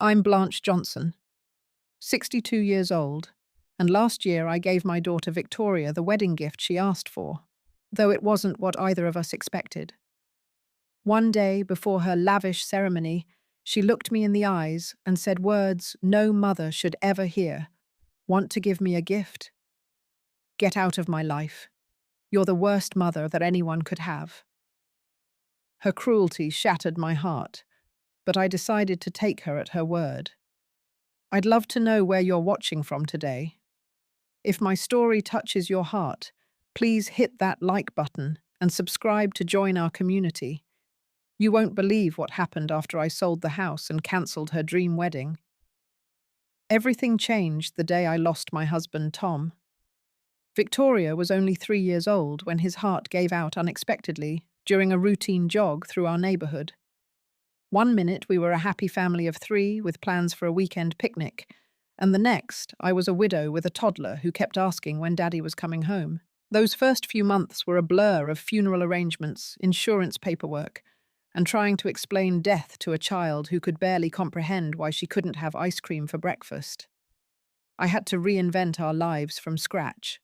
I'm Blanche Johnson, 62 years old, and last year I gave my daughter Victoria the wedding gift she asked for, though it wasn't what either of us expected. One day before her lavish ceremony, she looked me in the eyes and said words no mother should ever hear. Want to give me a gift? Get out of my life. You're the worst mother that anyone could have. Her cruelty shattered my heart, but I decided to take her at her word. I'd love to know where you're watching from today. If my story touches your heart, please hit that like button and subscribe to join our community. You won't believe what happened after I sold the house and cancelled her dream wedding. Everything changed the day I lost my husband, Tom. Victoria was only 3 years old when his heart gave out unexpectedly during a routine jog through our neighbourhood. One minute we were a happy family of 3 with plans for a weekend picnic, and the next I was a widow with a toddler who kept asking when Daddy was coming home. Those first few months were a blur of funeral arrangements, insurance paperwork, and trying to explain death to a child who could barely comprehend why she couldn't have ice cream for breakfast. I had to reinvent our lives from scratch.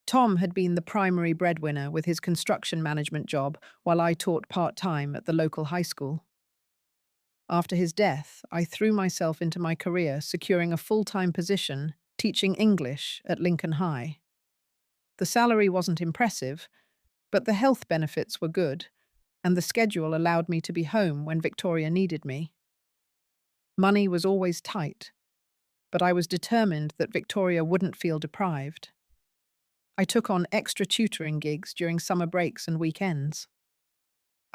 Tom had been the primary breadwinner with his construction management job while I taught part-time at the local high school. After his death, I threw myself into my career, securing a full-time position teaching English at Lincoln High. The salary wasn't impressive, but the health benefits were good, and the schedule allowed me to be home when Victoria needed me. Money was always tight, but I was determined that Victoria wouldn't feel deprived. I took on extra tutoring gigs during summer breaks and weekends.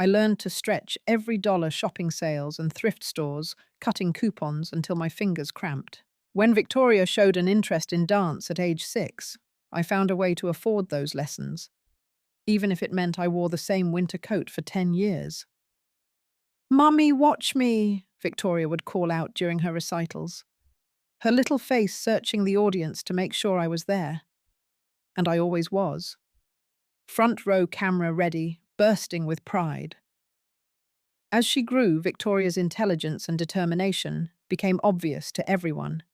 I learned to stretch every dollar shopping sales and thrift stores, cutting coupons until my fingers cramped. When Victoria showed an interest in dance at age 6, I found a way to afford those lessons, even if it meant I wore the same winter coat for 10 years. "Mummy, watch me," Victoria would call out during her recitals, her little face searching the audience to make sure I was there. And I always was. Front row camera ready, bursting with pride. As she grew, Victoria's intelligence and determination became obvious to everyone.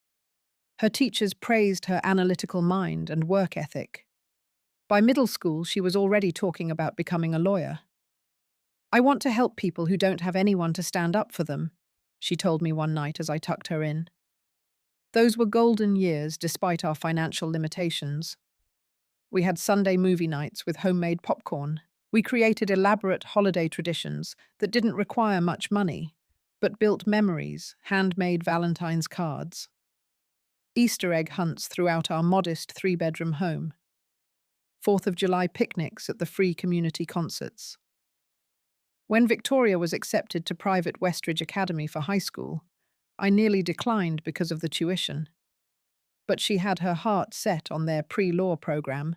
Her teachers praised her analytical mind and work ethic. By middle school, she was already talking about becoming a lawyer. "I want to help people who don't have anyone to stand up for them," she told me one night as I tucked her in. Those were golden years despite our financial limitations. We had Sunday movie nights with homemade popcorn. We created elaborate holiday traditions that didn't require much money, but built memories, handmade Valentine's cards. Easter egg hunts throughout our modest 3-bedroom home. 4th of July picnics at the free community concerts. When Victoria was accepted to private Westridge Academy for high school, I nearly declined because of the tuition. But she had her heart set on their pre-law program,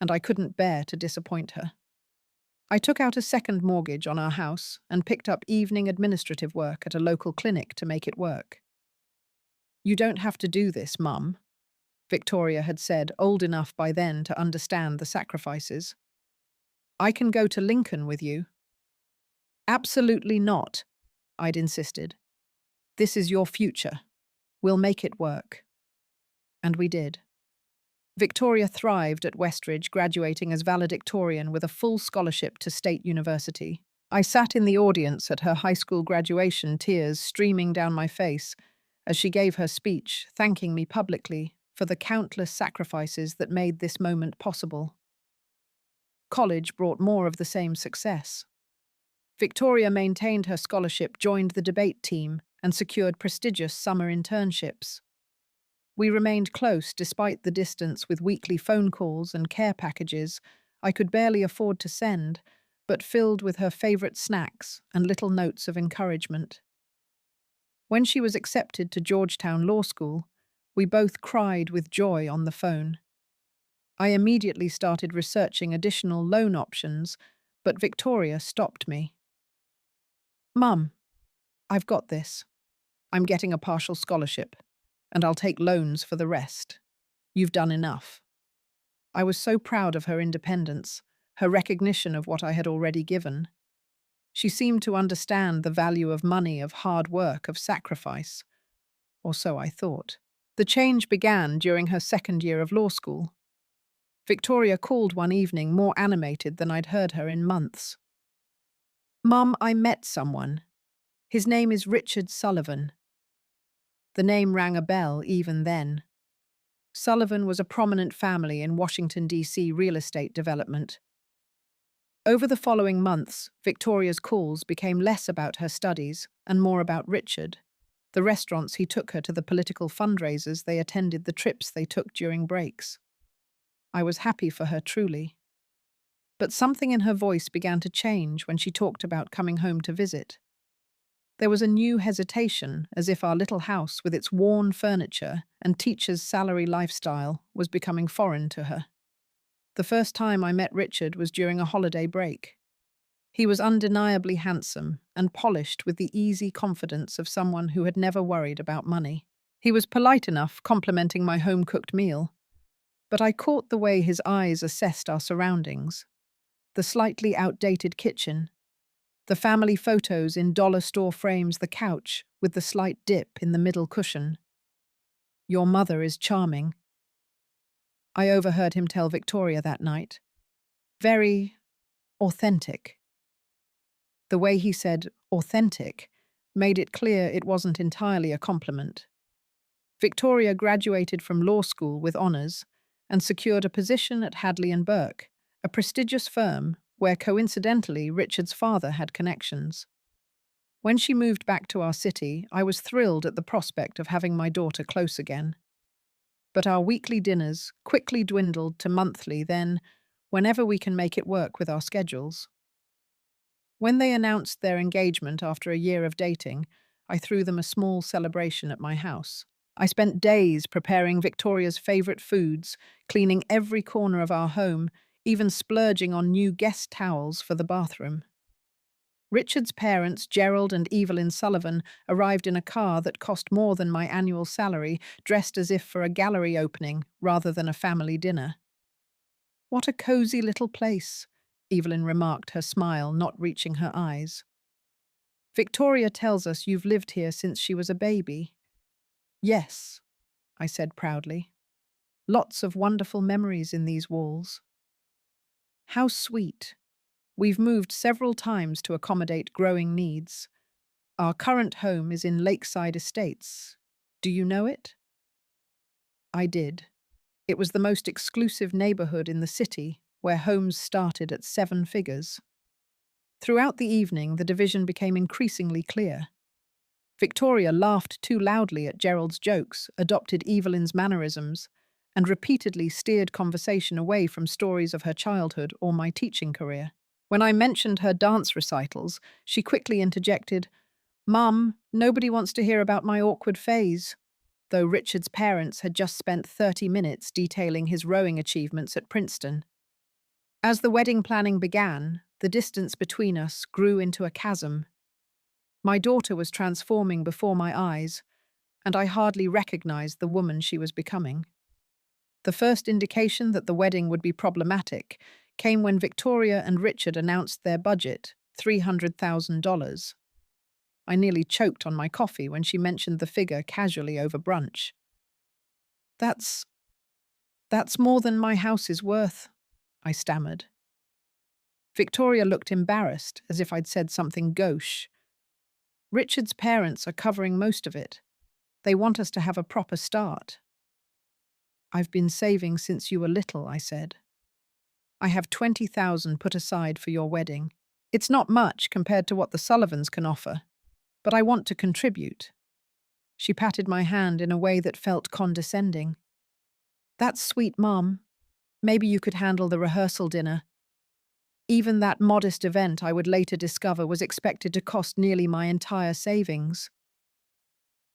and I couldn't bear to disappoint her. I took out a second mortgage on our house and picked up evening administrative work at a local clinic to make it work. "You don't have to do this, Mum," Victoria had said, old enough by then to understand the sacrifices. "I can go to Lincoln with you." "Absolutely not," I'd insisted. "This is your future. We'll make it work." And we did. Victoria thrived at Westridge, graduating as valedictorian with a full scholarship to State University. I sat in the audience at her high school graduation, tears streaming down my face as she gave her speech, thanking me publicly for the countless sacrifices that made this moment possible. College brought more of the same success. Victoria maintained her scholarship, joined the debate team, and secured prestigious summer internships. We remained close despite the distance, with weekly phone calls and care packages I could barely afford to send, but filled with her favourite snacks and little notes of encouragement. When she was accepted to Georgetown Law School, we both cried with joy on the phone. I immediately started researching additional loan options, but Victoria stopped me. "Mum, I've got this. I'm getting a partial scholarship, and I'll take loans for the rest. You've done enough." I was so proud of her independence, her recognition of what I had already given. She seemed to understand the value of money, of hard work, of sacrifice, or so I thought. The change began during her second year of law school. Victoria called one evening more animated than I'd heard her in months. "Mum, I met someone. His name is Richard Sullivan." The name rang a bell even then. Sullivan was a prominent family in Washington, D.C. real estate development. Over the following months, Victoria's calls became less about her studies and more about Richard, the restaurants he took her to, the political fundraisers they attended, the trips they took during breaks. I was happy for her, truly. But something in her voice began to change when she talked about coming home to visit. There was a new hesitation, as if our little house with its worn furniture and teacher's salary lifestyle was becoming foreign to her. The first time I met Richard was during a holiday break. He was undeniably handsome and polished with the easy confidence of someone who had never worried about money. He was polite enough, complimenting my home-cooked meal, but I caught the way his eyes assessed our surroundings. The slightly outdated kitchen, the family photos in dollar store frames, the couch with the slight dip in the middle cushion. "Your mother is charming," I overheard him tell Victoria that night. "Very authentic." The way he said authentic made it clear it wasn't entirely a compliment. Victoria graduated from law school with honors and secured a position at Hadley & Burke, a prestigious firm where coincidentally Richard's father had connections. When she moved back to our city, I was thrilled at the prospect of having my daughter close again. But our weekly dinners quickly dwindled to monthly, then, whenever we can make it work with our schedules. When they announced their engagement after a year of dating, I threw them a small celebration at my house. I spent days preparing Victoria's favorite foods, cleaning every corner of our home, even splurging on new guest towels for the bathroom. Richard's parents, Gerald and Evelyn Sullivan, arrived in a car that cost more than my annual salary, dressed as if for a gallery opening rather than a family dinner. "What a cozy little place," Evelyn remarked, her smile not reaching her eyes. "Victoria tells us you've lived here since she was a baby." "Yes," I said proudly. "Lots of wonderful memories in these walls." "How sweet. We've moved several times to accommodate growing needs. Our current home is in Lakeside Estates. Do you know it?" I did. It was the most exclusive neighborhood in the city, where homes started at 7 figures. Throughout the evening, the division became increasingly clear. Victoria laughed too loudly at Gerald's jokes, adopted Evelyn's mannerisms, and repeatedly steered conversation away from stories of her childhood or my teaching career. When I mentioned her dance recitals, she quickly interjected, "Mum, nobody wants to hear about my awkward phase," though Richard's parents had just spent 30 minutes detailing his rowing achievements at Princeton. As the wedding planning began, the distance between us grew into a chasm. My daughter was transforming before my eyes, and I hardly recognized the woman she was becoming. The first indication that the wedding would be problematic came when Victoria and Richard announced their budget, $300,000. I nearly choked on my coffee when she mentioned the figure casually over brunch. That's more than my house is worth," I stammered. Victoria looked embarrassed, as if I'd said something gauche. "Richard's parents are covering most of it. They want us to have a proper start." "I've been saving since you were little," I said. "I have $20,000 put aside for your wedding. It's not much compared to what the Sullivans can offer, but I want to contribute." She patted my hand in a way that felt condescending. "That's sweet, Mom. Maybe you could handle the rehearsal dinner." Even that modest event, I would later discover, was expected to cost nearly my entire savings.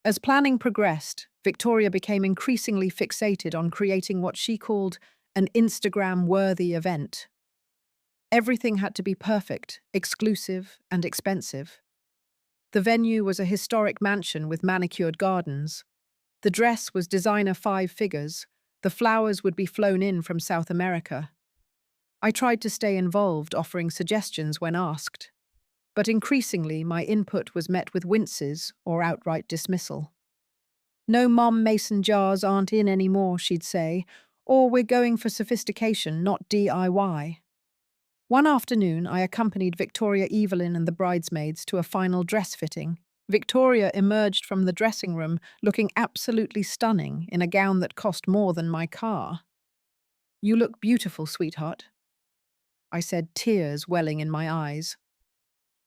As planning progressed, Victoria became increasingly fixated on creating what she called an Instagram-worthy event. Everything had to be perfect, exclusive, and expensive. The venue was a historic mansion with manicured gardens. The dress was designer 5 figures. The flowers would be flown in from South America. I tried to stay involved, offering suggestions when asked. but increasingly my input was met with winces or outright dismissal. No Mom Mason jars aren't in anymore, she'd say, or we're going for sophistication, not DIY. One afternoon, I accompanied Victoria, Evelyn, and the bridesmaids to a final dress fitting. Victoria emerged from the dressing room looking absolutely stunning in a gown that cost more than my car. "You look beautiful, sweetheart," I said, tears welling in my eyes.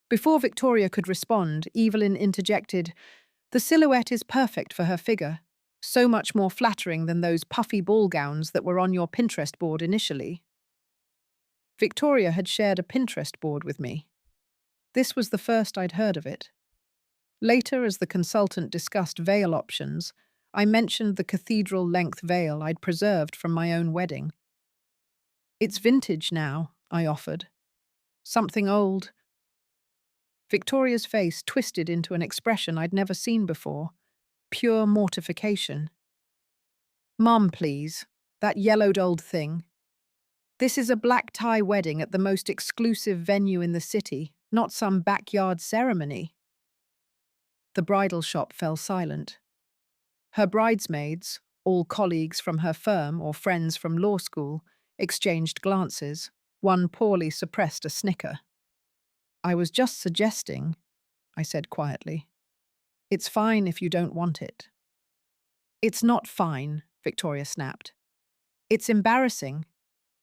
Before Victoria could respond, Evelyn interjected, "The silhouette is perfect for her figure, so much more flattering than those puffy ball gowns that were on your Pinterest board initially." Victoria had shared a Pinterest board with me. This was the first I'd heard of it. Later, as the consultant discussed veil options, I mentioned the cathedral-length veil I'd preserved from my own wedding. "It's vintage now," I offered. "Something old." Victoria's face twisted into an expression I'd never seen before. Pure mortification. "Mum, please. That yellowed old thing. This is a black tie wedding at the most exclusive venue in the city, not some backyard ceremony." The bridal shop fell silent. Her bridesmaids, all colleagues from her firm or friends from law school, exchanged glances. One poorly suppressed a snicker. "I was just suggesting," I said quietly. "It's fine if you don't want it." "It's not fine," Victoria snapped. "It's embarrassing.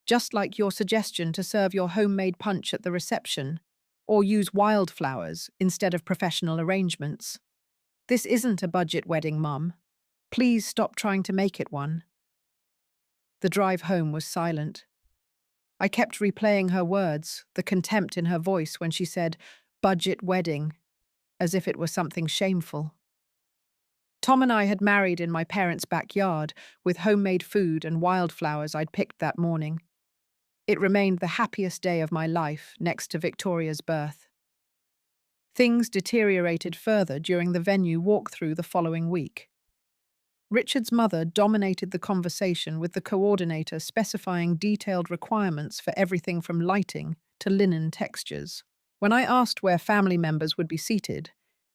Just like your suggestion to serve your homemade punch at the reception, or use wildflowers instead of professional arrangements. This isn't a budget wedding, Mum. Please stop trying to make it one." The drive home was silent. I kept replaying her words, the contempt in her voice when she said, "budget wedding," as if it were something shameful. Tom and I had married in my parents' backyard with homemade food and wildflowers I'd picked that morning. It remained the happiest day of my life next to Victoria's birth. Things deteriorated further during the venue walkthrough the following week. Richard's mother dominated the conversation with the coordinator specifying detailed requirements for everything from lighting to linen textures. When I asked where family members would be seated,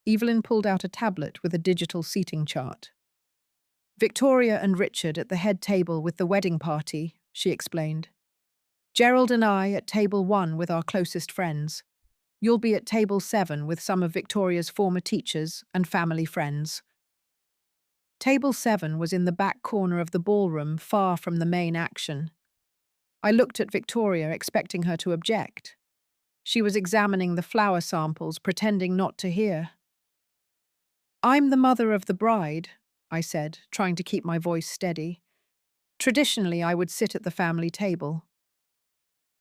Evelyn pulled out a tablet with a digital seating chart. "Victoria and Richard at the head table with the wedding party," she explained. "Gerald and I at table 1 with our closest friends. You'll be at table 7 with some of Victoria's former teachers and family friends." Table 7 was in the back corner of the ballroom, far from the main action. I looked at Victoria, expecting her to object. She was examining the flower samples, pretending not to hear. "I'm the mother of the bride," I said, trying to keep my voice steady. "Traditionally, I would sit at the family table."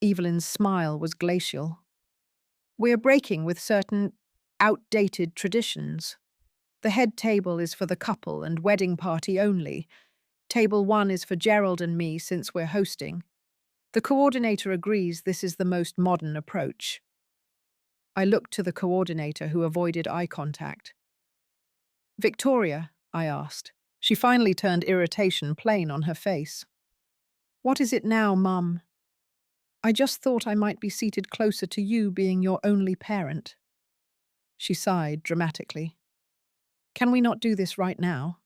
Evelyn's smile was glacial. "We're breaking with certain outdated traditions. The head table is for the couple and wedding party only. Table 1 is for Gerald and me since we're hosting. The coordinator agrees this is the most modern approach." I looked to the coordinator, who avoided eye contact. "Victoria," I asked. She finally turned irritation plain on her face. "What is it now, Mum?" "I just thought I might be seated closer to you, being your only parent." She sighed dramatically. "Can we not do this right now?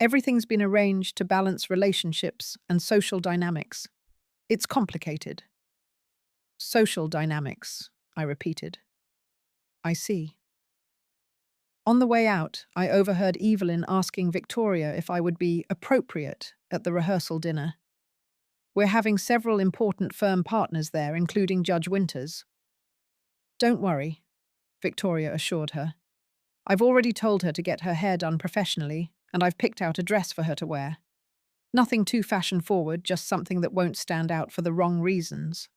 Everything's been arranged to balance relationships and social dynamics. It's complicated." "Social dynamics," I repeated. "I see." On the way out, I overheard Evelyn asking Victoria if I would be appropriate at the rehearsal dinner. "We're having several important firm partners there, including Judge Winters." "Don't worry," Victoria assured her. "I've already told her to get her hair done professionally, and I've picked out a dress for her to wear. Nothing too fashion-forward, just something that won't stand out for the wrong reasons."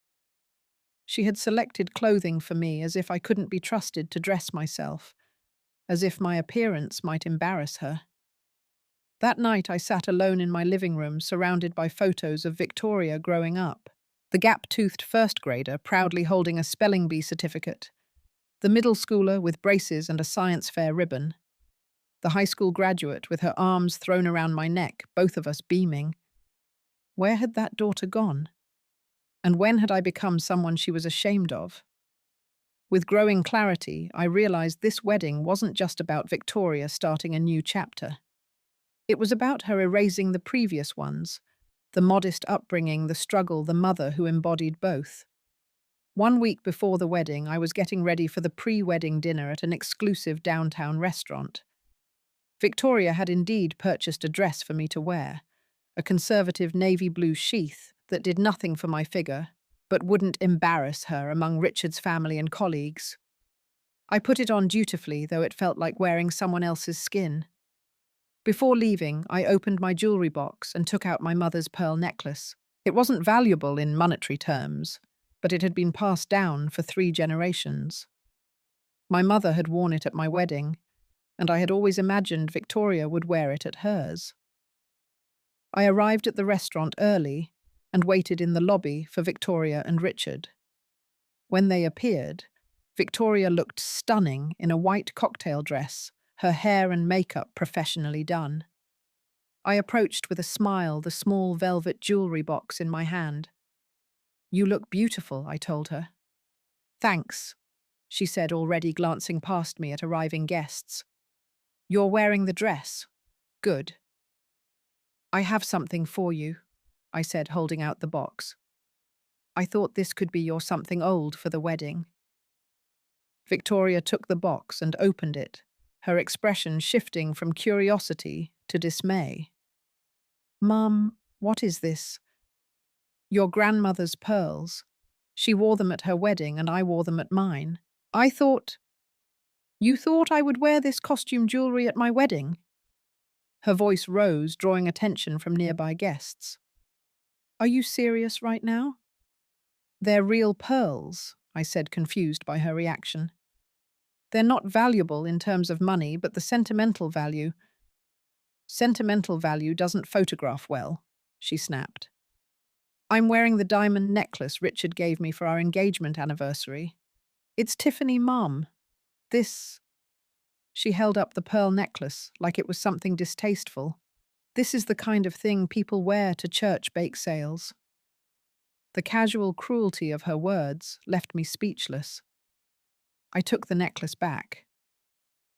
She had selected clothing for me as if I couldn't be trusted to dress myself, as if my appearance might embarrass her. That night I sat alone in my living room, surrounded by photos of Victoria growing up. The gap-toothed first grader proudly holding a spelling bee certificate, the middle schooler with braces and a science fair ribbon, the high school graduate with her arms thrown around my neck, both of us beaming. Where had that daughter gone? And when had I become someone she was ashamed of? With growing clarity, I realized this wedding wasn't just about Victoria starting a new chapter. It was about her erasing the previous ones, the modest upbringing, the struggle, the mother who embodied both. 1 week before the wedding, I was getting ready for the pre-wedding dinner at an exclusive downtown restaurant. Victoria had indeed purchased a dress for me to wear, a conservative navy blue sheath that did nothing for my figure, but wouldn't embarrass her among Richard's family and colleagues. I put it on dutifully, though it felt like wearing someone else's skin. Before leaving, I opened my jewelry box and took out my mother's pearl necklace. It wasn't valuable in monetary terms, but it had been passed down for 3 generations. My mother had worn it at my wedding, and I had always imagined Victoria would wear it at hers. I arrived at the restaurant early and waited in the lobby for Victoria and Richard. When they appeared, Victoria looked stunning in a white cocktail dress, her hair and makeup professionally done. I approached with a smile, the small velvet jewelry box in my hand. "You look beautiful," I told her. "Thanks," she said, already glancing past me at arriving guests. "You're wearing the dress. Good." "I have something for you," I said, holding out the box. "I thought this could be your something old for the wedding." Victoria took the box and opened it, her expression shifting from curiosity to dismay. "Mum, what is this?" "Your grandmother's pearls. She wore them at her wedding and I wore them at mine. I thought—" "You thought I would wear this costume jewelry at my wedding?" Her voice rose, drawing attention from nearby guests. "Are you serious right now?" "They're real pearls," I said, confused by her reaction. "They're not valuable in terms of money, but the sentimental value—" "Sentimental value doesn't photograph well," she snapped. "I'm wearing the diamond necklace Richard gave me for our engagement anniversary. It's Tiffany, Mum. This—" She held up the pearl necklace like it was something distasteful. "This is the kind of thing people wear to church bake sales." The casual cruelty of her words left me speechless. I took the necklace back,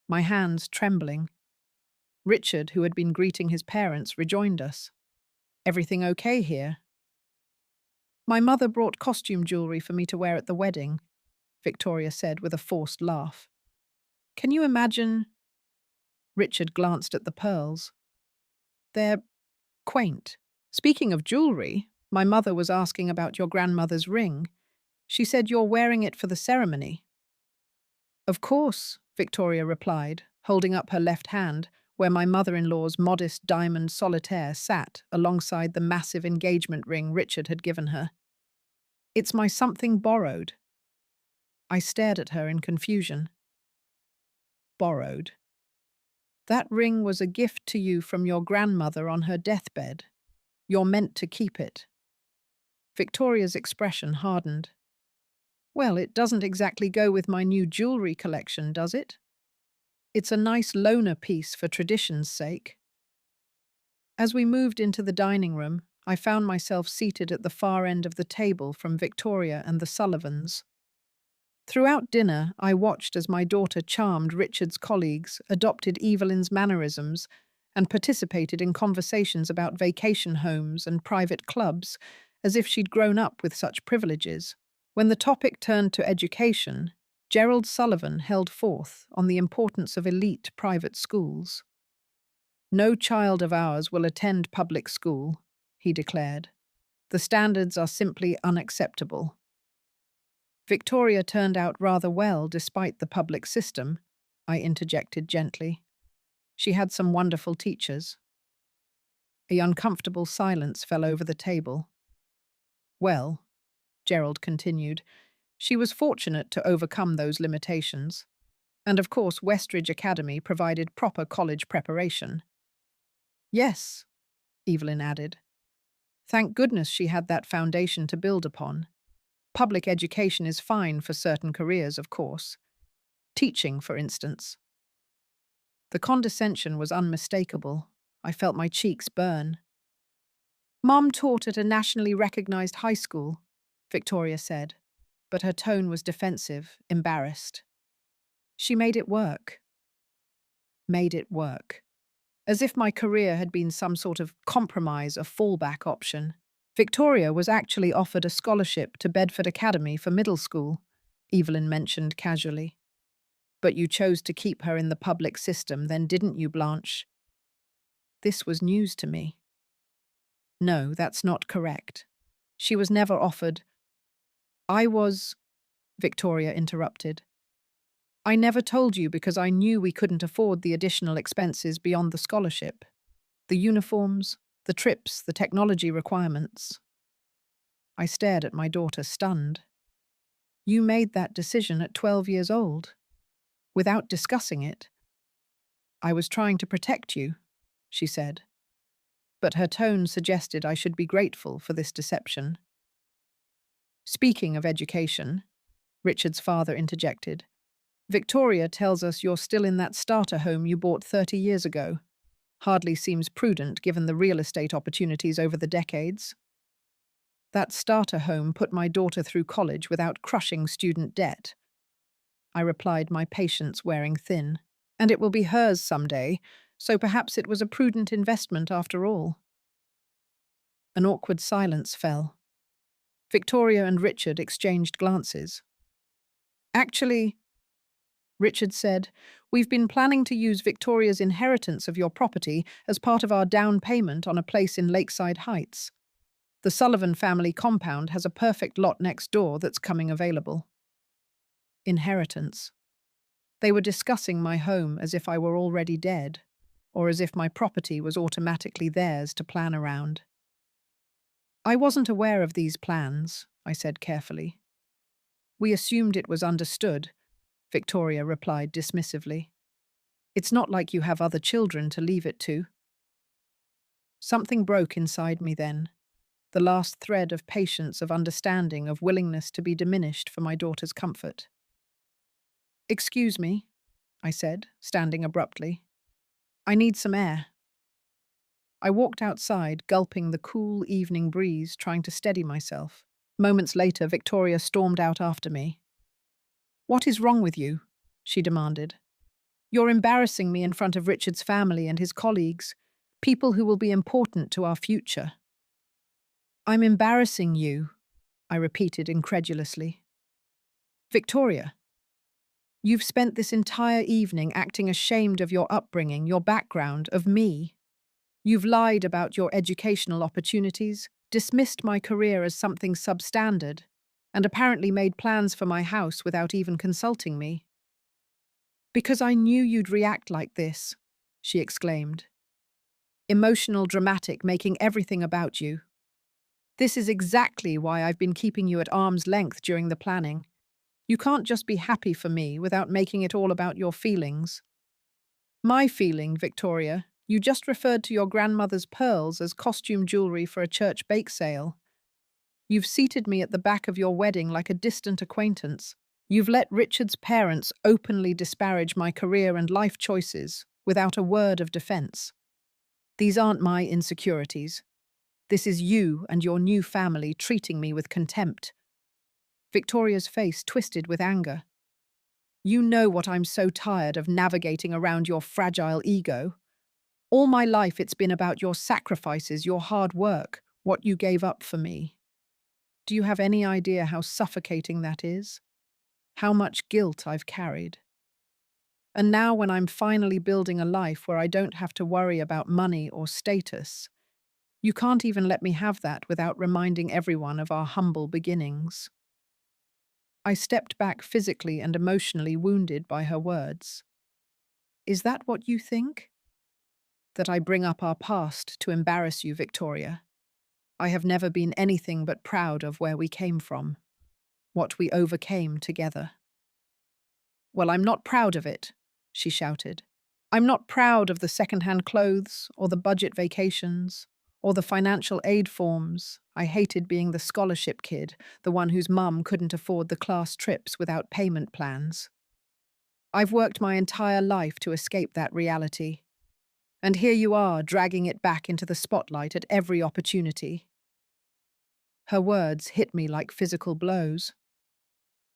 my hands trembling. Richard, who had been greeting his parents, rejoined us. "Everything okay here?" "My mother brought costume jewelry for me to wear at the wedding," Victoria said with a forced laugh. "Can you imagine—" Richard glanced at the pearls. "They're quaint. Speaking of jewelry, my mother was asking about your grandmother's ring. She said you're wearing it for the ceremony." "Of course," Victoria replied, holding up her left hand, where my mother-in-law's modest diamond solitaire sat alongside the massive engagement ring Richard had given her. "It's my something borrowed." I stared at her in confusion. "Borrowed? That ring was a gift to you from your grandmother on her deathbed. You're meant to keep it." Victoria's expression hardened. "Well, it doesn't exactly go with my new jewelry collection, does it? It's a nice loaner piece for tradition's sake." As we moved into the dining room, I found myself seated at the far end of the table from Victoria and the Sullivans. Throughout dinner, I watched as my daughter charmed Richard's colleagues, adopted Evelyn's mannerisms, and participated in conversations about vacation homes and private clubs, as if she'd grown up with such privileges. When the topic turned to education, Gerald Sullivan held forth on the importance of elite private schools. "No child of ours will attend public school," he declared. "The standards are simply unacceptable." "Victoria turned out rather well despite the public system," I interjected gently. "She had some wonderful teachers." A uncomfortable silence fell over the table. "Well," Gerald continued, "she was fortunate to overcome those limitations. And of course, Westridge Academy provided proper college preparation." "Yes," Evelyn added. "Thank goodness she had that foundation to build upon. Public education is fine for certain careers, of course. Teaching, for instance." The condescension was unmistakable. I felt my cheeks burn. "Mom taught at a nationally recognized high school," Victoria said. but her tone was defensive, embarrassed. She made it work. Made it work. As if my career had been some sort of compromise, a fallback option. Victoria was actually offered a scholarship to Bedford Academy for middle school, Evelyn mentioned casually. But you chose to keep her in the public system, then didn't you, Blanche? This was news to me. No, that's not correct. She was never offered. Victoria interrupted. I never told you because I knew we couldn't afford the additional expenses beyond the scholarship. The uniforms, the trips, the technology requirements. I stared at my daughter, stunned. You made that decision at 12 years old, without discussing it. I was trying to protect you, she said. But her tone suggested I should be grateful for this deception. Speaking of education, Richard's father interjected, Victoria tells us you're still in that starter home you bought 30 years ago. Hardly seems prudent given the real estate opportunities over the decades. That starter home put my daughter through college without crushing student debt. I replied, my patience wearing thin. And it will be hers someday, so perhaps it was a prudent investment after all. An awkward silence fell. Victoria and Richard exchanged glances. Actually, Richard said, we've been planning to use Victoria's inheritance of your property as part of our down payment on a place in Lakeside Heights. The Sullivan family compound has a perfect lot next door that's coming available. Inheritance. They were discussing my home as if I were already dead, or as if my property was automatically theirs to plan around. I wasn't aware of these plans, I said carefully. We assumed it was understood, Victoria replied dismissively. It's not like you have other children to leave it to. Something broke inside me then, the last thread of patience, of understanding, of willingness to be diminished for my daughter's comfort. Excuse me, I said, standing abruptly. I need some air. I walked outside, gulping the cool evening breeze, trying to steady myself. Moments later, Victoria stormed out after me. What is wrong with you? She demanded. You're embarrassing me in front of Richard's family and his colleagues, people who will be important to our future. I'm embarrassing you, I repeated incredulously. Victoria, you've spent this entire evening acting ashamed of your upbringing, your background, of me. You've lied about your educational opportunities, dismissed my career as something substandard, and apparently made plans for my house without even consulting me. Because I knew you'd react like this, she exclaimed. Emotional, dramatic, making everything about you. This is exactly why I've been keeping you at arm's length during the planning. You can't just be happy for me without making it all about your feelings. My feeling, Victoria, you just referred to your grandmother's pearls as costume jewelry for a church bake sale. You've seated me at the back of your wedding like a distant acquaintance. You've let Richard's parents openly disparage my career and life choices without a word of defense. These aren't my insecurities. This is you and your new family treating me with contempt. Victoria's face twisted with anger. You know what I'm so tired of navigating around your fragile ego. All my life it's been about your sacrifices, your hard work, what you gave up for me. Do you have any idea how suffocating that is? How much guilt I've carried? And now when I'm finally building a life where I don't have to worry about money or status, you can't even let me have that without reminding everyone of our humble beginnings. I stepped back physically and emotionally wounded by her words. Is that what you think? That I bring up our past to embarrass you, Victoria? I have never been anything but proud of where we came from, what we overcame together. Well, I'm not proud of it, she shouted. I'm not proud of the second-hand clothes, or the budget vacations, or the financial aid forms. I hated being the scholarship kid, the one whose mum couldn't afford the class trips without payment plans. I've worked my entire life to escape that reality. And here you are, dragging it back into the spotlight at every opportunity. Her words hit me like physical blows.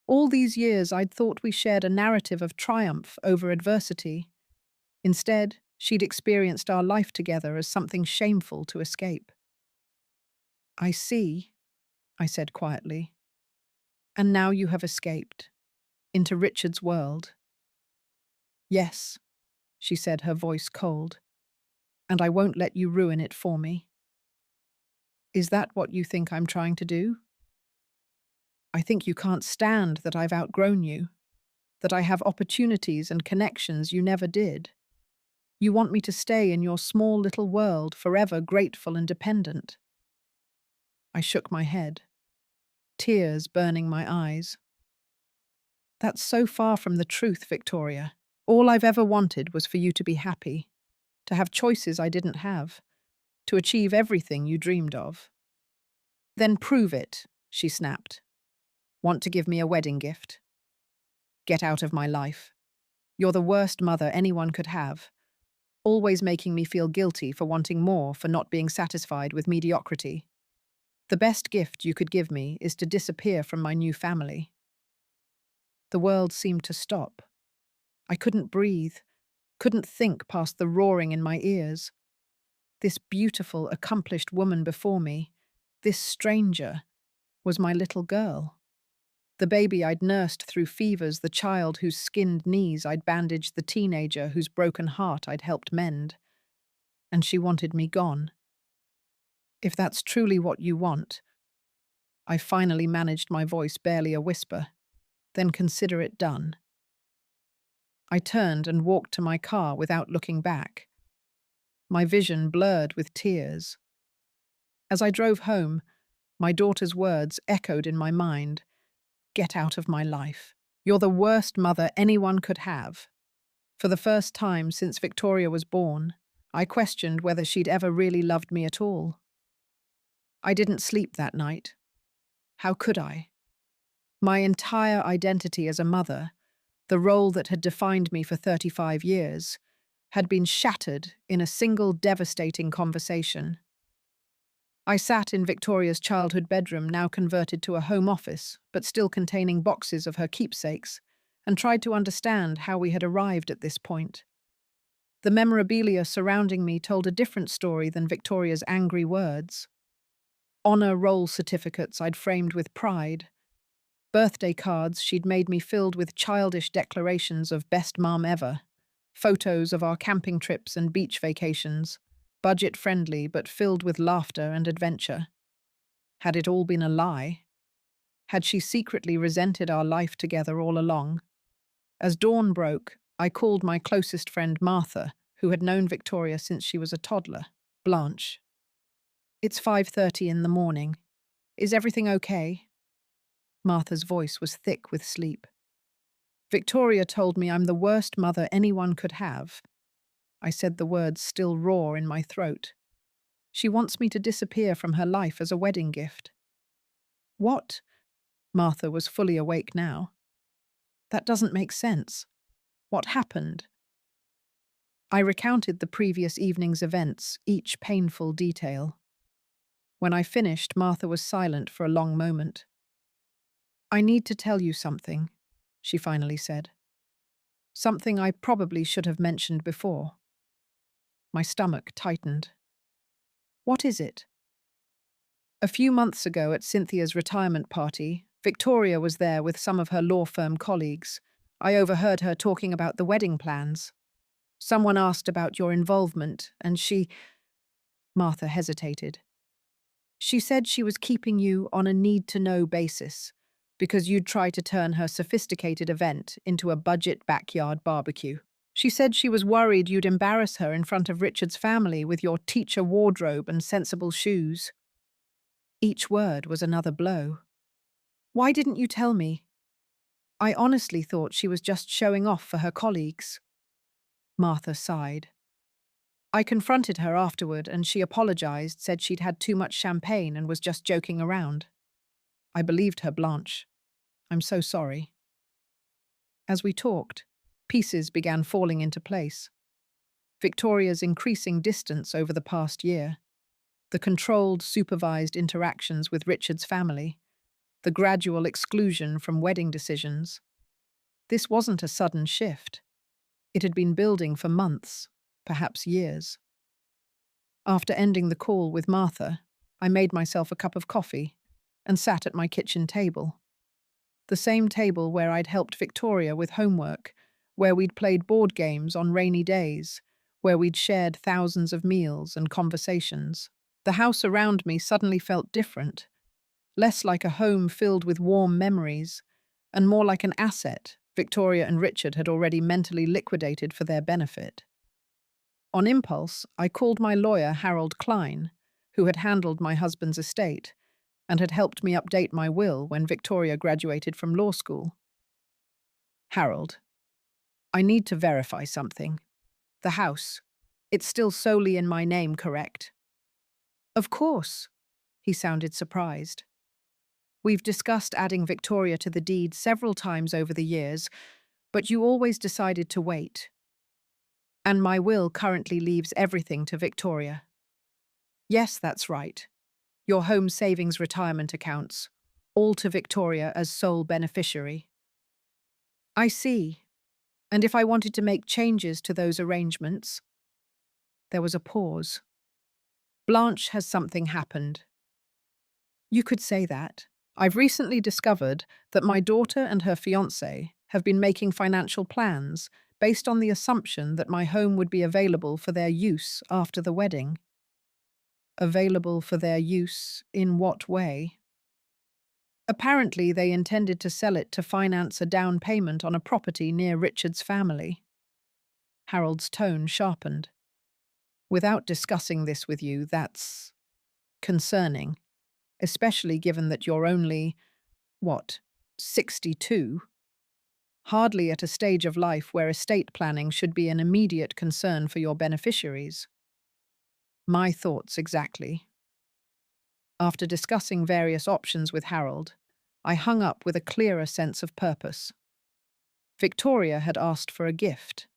All these years, I'd thought we shared a narrative of triumph over adversity. Instead, she'd experienced our life together as something shameful to escape. I see, I said quietly. And now you have escaped into Richard's world. Yes, she said, her voice cold. And I won't let you ruin it for me. Is that what you think I'm trying to do? I think you can't stand that I've outgrown you, that I have opportunities and connections you never did. You want me to stay in your small little world, forever grateful and dependent. I shook my head, tears burning my eyes. That's so far from the truth, Victoria. All I've ever wanted was for you to be happy, to have choices I didn't have, to achieve everything you dreamed of. Then prove it, she snapped. Want to give me a wedding gift? Get out of my life. You're the worst mother anyone could have, always making me feel guilty for wanting more, for not being satisfied with mediocrity. The best gift you could give me is to disappear from my new family. The world seemed to stop. I couldn't breathe, couldn't think past the roaring in my ears. This beautiful, accomplished woman before me, this stranger, was my little girl. The baby I'd nursed through fevers, the child whose skinned knees I'd bandaged, the teenager whose broken heart I'd helped mend. And she wanted me gone. If that's truly what you want, I finally managed my voice barely a whisper, then consider it done. I turned and walked to my car without looking back, my vision blurred with tears. As I drove home, my daughter's words echoed in my mind. Get out of my life. You're the worst mother anyone could have. For the first time since Victoria was born, I questioned whether she'd ever really loved me at all. I didn't sleep that night. How could I? My entire identity as a mother, the role that had defined me for 35 years, had been shattered in a single devastating conversation. I sat in Victoria's childhood bedroom, now converted to a home office, but still containing boxes of her keepsakes, and tried to understand how we had arrived at this point. The memorabilia surrounding me told a different story than Victoria's angry words. Honor roll certificates I'd framed with pride, birthday cards she'd made me filled with childish declarations of best mom ever, photos of our camping trips and beach vacations, budget-friendly but filled with laughter and adventure. Had it all been a lie? Had she secretly resented our life together all along? As dawn broke, I called my closest friend Martha, who had known Victoria since she was a toddler. Blanche. It's 5:30 in the morning. Is everything okay? Martha's voice was thick with sleep. Victoria told me I'm the worst mother anyone could have. I said, the words still raw in my throat. She wants me to disappear from her life as a wedding gift. What? Martha was fully awake now. That doesn't make sense. What happened? I recounted the previous evening's events, each painful detail. When I finished, Martha was silent for a long moment. I need to tell you something, she finally said. Something I probably should have mentioned before. My stomach tightened. What is it? A few months ago at Cynthia's retirement party, Victoria was there with some of her law firm colleagues. I overheard her talking about the wedding plans. Someone asked about your involvement, and Martha hesitated. She said she was keeping you on a need-to-know basis, because you'd try to turn her sophisticated event into a budget backyard barbecue. She said she was worried you'd embarrass her in front of Richard's family with your teacher wardrobe and sensible shoes. Each word was another blow. Why didn't you tell me? I honestly thought she was just showing off for her colleagues. Martha sighed. I confronted her afterward and she apologized, said she'd had too much champagne and was just joking around. I believed her, Blanche. I'm so sorry. As we talked, pieces began falling into place. Victoria's increasing distance over the past year, the controlled, supervised interactions with Richard's family, the gradual exclusion from wedding decisions. This wasn't a sudden shift. It had been building for months, perhaps years. After ending the call with Martha, I made myself a cup of coffee and sat at my kitchen table. The same table where I'd helped Victoria with homework, where we'd played board games on rainy days, where we'd shared thousands of meals and conversations. The house around me suddenly felt different, less like a home filled with warm memories, and more like an asset Victoria and Richard had already mentally liquidated for their benefit. On impulse, I called my lawyer, Harold Klein, who had handled my husband's estate and had helped me update my will when Victoria graduated from law school. Harold, I need to verify something. The house. It's still solely in my name, correct? Of course. He sounded surprised. We've discussed adding Victoria to the deed several times over the years, but you always decided to wait. And my will currently leaves everything to Victoria. Yes, that's right. Your home savings retirement accounts, all to Victoria as sole beneficiary. I see. And if I wanted to make changes to those arrangements? There was a pause. Blanche, has something happened? You could say that. I've recently discovered that my daughter and her fiancé have been making financial plans based on the assumption that my home would be available for their use after the wedding. Available for their use in what way? Apparently, they intended to sell it to finance a down payment on a property near Richard's family. Harold's tone sharpened. Without discussing this with you, that's concerning, especially given that you're only, 62? Hardly at a stage of life where estate planning should be an immediate concern for your beneficiaries. My thoughts exactly. After discussing various options with Harold, I hung up with a clearer sense of purpose. Victoria had asked for a gift,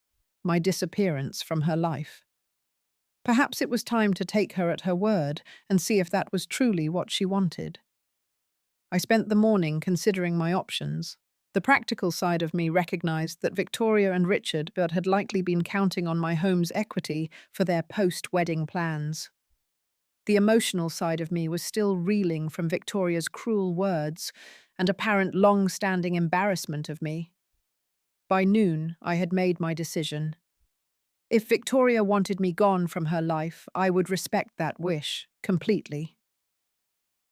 my disappearance from her life. Perhaps it was time to take her at her word and see if that was truly what she wanted. I spent the morning considering my options. The practical side of me recognized that Victoria and Richard had likely been counting on my home's equity for their post-wedding plans. The emotional side of me was still reeling from Victoria's cruel words and apparent long-standing embarrassment of me. By noon, I had made my decision. If Victoria wanted me gone from her life, I would respect that wish completely.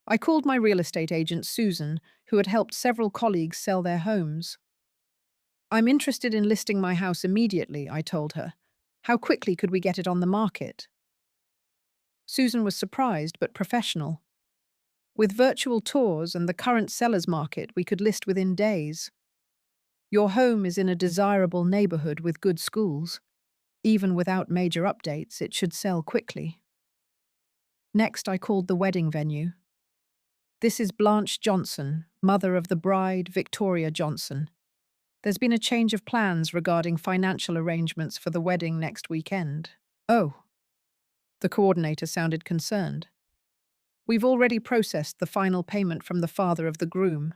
I called my real estate agent, Susan, who had helped several colleagues sell their homes. I'm interested in listing my house immediately, I told her. How quickly could we get it on the market? Susan was surprised but professional. With virtual tours and the current seller's market, we could list within days. Your home is in a desirable neighborhood with good schools. Even without major updates, it should sell quickly. Next, I called the wedding venue. This is Blanche Johnson, mother of the bride, Victoria Johnson. There's been a change of plans regarding financial arrangements for the wedding next weekend. Oh. The coordinator sounded concerned. We've already processed the final payment from the father of the groom.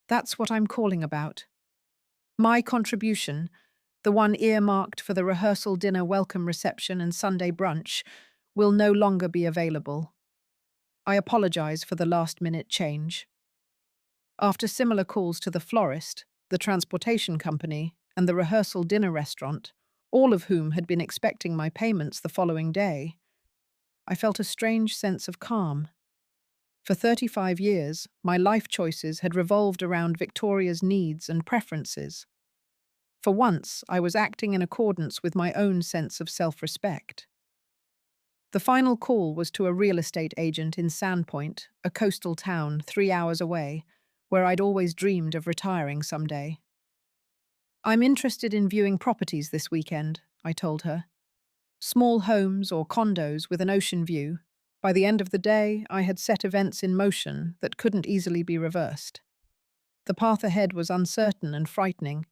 That's what I'm calling about. My contribution, the one earmarked for the rehearsal dinner welcome reception and Sunday brunch, will no longer be available. I apologize for the last-minute change. After similar calls to the florist, the transportation company, and the rehearsal dinner restaurant, all of whom had been expecting my payments the following day, I felt a strange sense of calm. For 35 years, my life choices had revolved around Victoria's needs and preferences. For once, I was acting in accordance with my own sense of self-respect. The final call was to a real estate agent in Sandpoint, a coastal town 3 hours away, where I'd always dreamed of retiring someday. I'm interested in viewing properties this weekend, I told her. Small homes or condos with an ocean view. By the end of the day, I had set events in motion that couldn't easily be reversed. The path ahead was uncertain and frightening,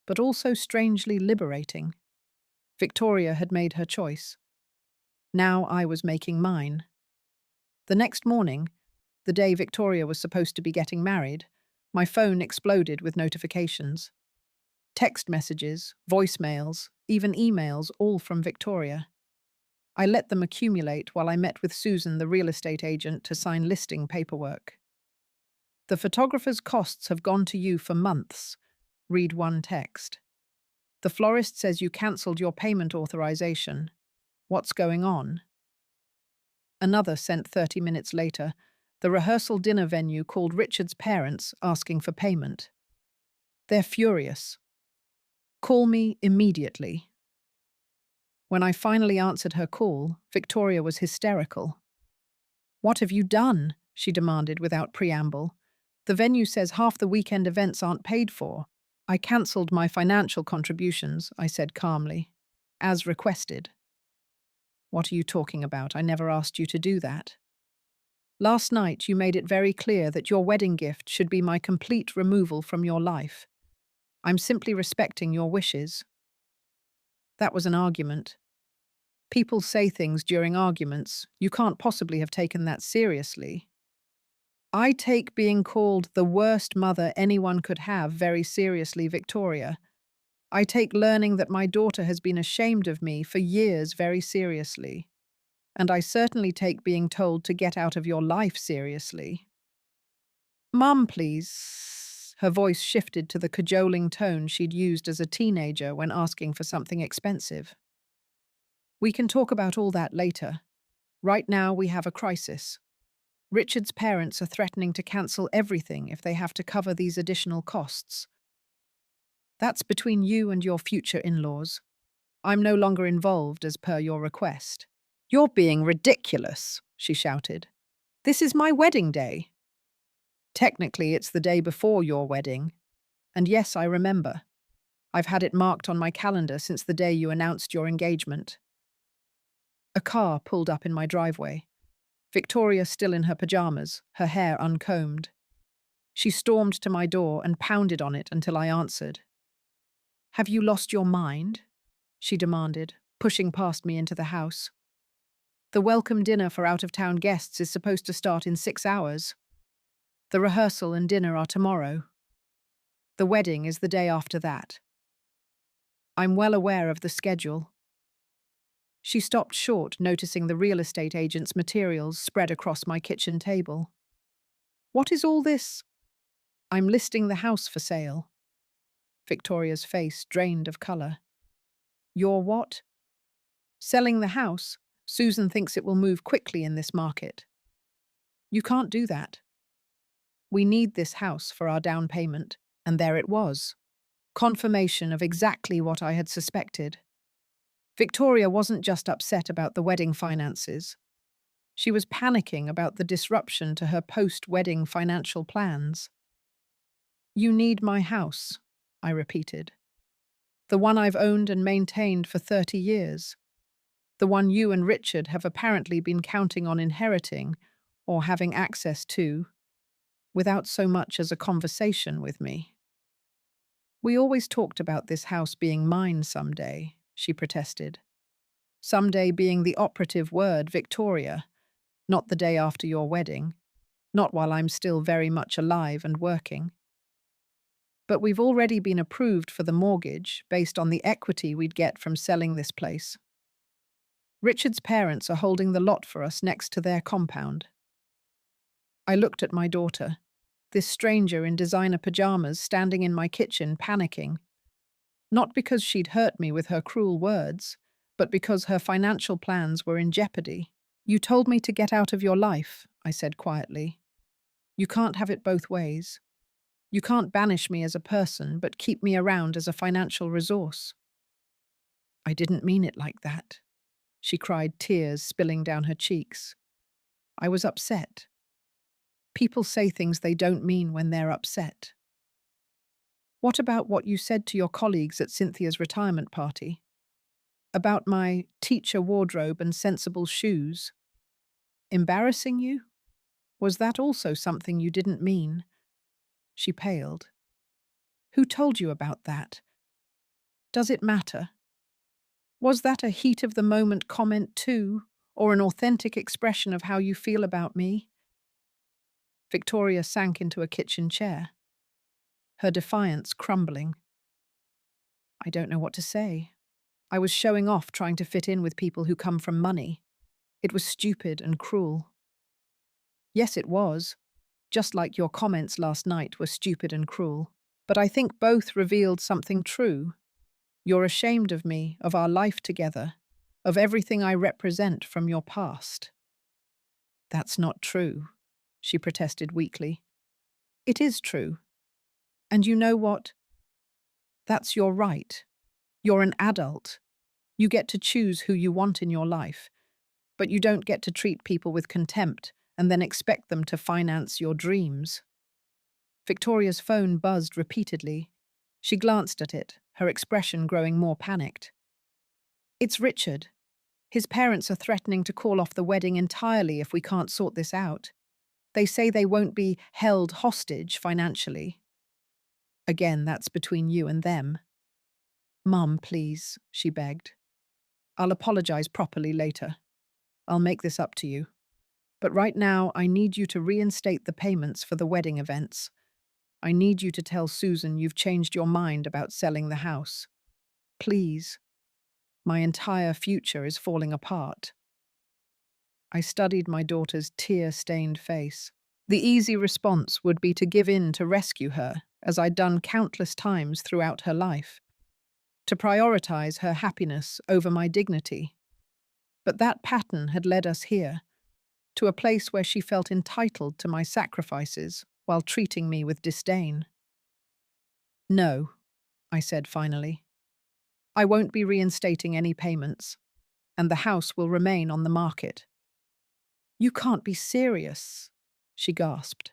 but also strangely liberating. Victoria had made her choice. Now I was making mine. The next morning, the day Victoria was supposed to be getting married, my phone exploded with notifications. Text messages, voicemails, even emails, all from Victoria. I let them accumulate while I met with Susan, the real estate agent, to sign listing paperwork. The photographer's costs have gone to you for months. Read one text. The florist says you cancelled your payment authorization. What's going on? Another sent 30 minutes later. The rehearsal dinner venue called Richard's parents asking for payment. They're furious. Call me immediately. When I finally answered her call, Victoria was hysterical. What have you done? She demanded without preamble. The venue says half the weekend events aren't paid for. I cancelled my financial contributions, I said calmly, as requested. What are you talking about? I never asked you to do that. Last night you made it very clear that your wedding gift should be my complete removal from your life. I'm simply respecting your wishes. That was an argument. People say things during arguments. You can't possibly have taken that seriously. I take being called the worst mother anyone could have very seriously, Victoria. I take learning that my daughter has been ashamed of me for years very seriously. And I certainly take being told to get out of your life seriously. Mum, please. Her voice shifted to the cajoling tone she'd used as a teenager when asking for something expensive. We can talk about all that later. Right now we have a crisis. Richard's parents are threatening to cancel everything if they have to cover these additional costs. That's between you and your future in-laws. I'm no longer involved as per your request. You're being ridiculous, she shouted. This is my wedding day. Technically, it's the day before your wedding. And yes, I remember. I've had it marked on my calendar since the day you announced your engagement. A car pulled up in my driveway. Victoria still in her pajamas, her hair uncombed. She stormed to my door and pounded on it until I answered. Have you lost your mind? She demanded, pushing past me into the house. The welcome dinner for out-of-town guests is supposed to start in 6 hours. The rehearsal and dinner are tomorrow. The wedding is the day after that. I'm well aware of the schedule. She stopped short, noticing the real estate agent's materials spread across my kitchen table. What is all this? I'm listing the house for sale. Victoria's face drained of colour. You're what? Selling the house. Susan thinks it will move quickly in this market. You can't do that. We need this house for our down payment, and there it was. Confirmation of exactly what I had suspected. Victoria wasn't just upset about the wedding finances. She was panicking about the disruption to her post-wedding financial plans. You need my house, I repeated. The one I've owned and maintained for 30 years. The one you and Richard have apparently been counting on inheriting or having access to, without so much as a conversation with me. We always talked about this house being mine someday, she protested. Someday being the operative word, Victoria, not the day after your wedding, not while I'm still very much alive and working. But we've already been approved for the mortgage based on the equity we'd get from selling this place. Richard's parents are holding the lot for us next to their compound. I looked at my daughter, this stranger in designer pajamas standing in my kitchen panicking. Not because she'd hurt me with her cruel words, but because her financial plans were in jeopardy. You told me to get out of your life, I said quietly. You can't have it both ways. You can't banish me as a person, but keep me around as a financial resource. I didn't mean it like that, she cried, tears spilling down her cheeks. I was upset. People say things they don't mean when they're upset. What about what you said to your colleagues at Cynthia's retirement party? About my teacher wardrobe and sensible shoes? Embarrassing you? Was that also something you didn't mean? She paled. Who told you about that? Does it matter? Was that a heat-of-the-moment comment too, or an authentic expression of how you feel about me? Victoria sank into a kitchen chair, her defiance crumbling. I don't know what to say. I was showing off trying to fit in with people who come from money. It was stupid and cruel. Yes, it was. Just like your comments last night were stupid and cruel. But I think both revealed something true. You're ashamed of me, of our life together, of everything I represent from your past. That's not true, she protested weakly. It is true. And you know what? That's your right. You're an adult. You get to choose who you want in your life, but you don't get to treat people with contempt and then expect them to finance your dreams. Victoria's phone buzzed repeatedly. She glanced at it, her expression growing more panicked. It's Richard. His parents are threatening to call off the wedding entirely if we can't sort this out. They say they won't be held hostage financially. Again, that's between you and them. Mum, please, she begged. I'll apologize properly later. I'll make this up to you. But right now, I need you to reinstate the payments for the wedding events. I need you to tell Susan you've changed your mind about selling the house. Please. My entire future is falling apart. I studied my daughter's tear-stained face. The easy response would be to give in to rescue her, as I'd done countless times throughout her life. To prioritize her happiness over my dignity. But that pattern had led us here, to a place where she felt entitled to my sacrifices while treating me with disdain. No, I said finally. I won't be reinstating any payments, and the house will remain on the market. You can't be serious, she gasped.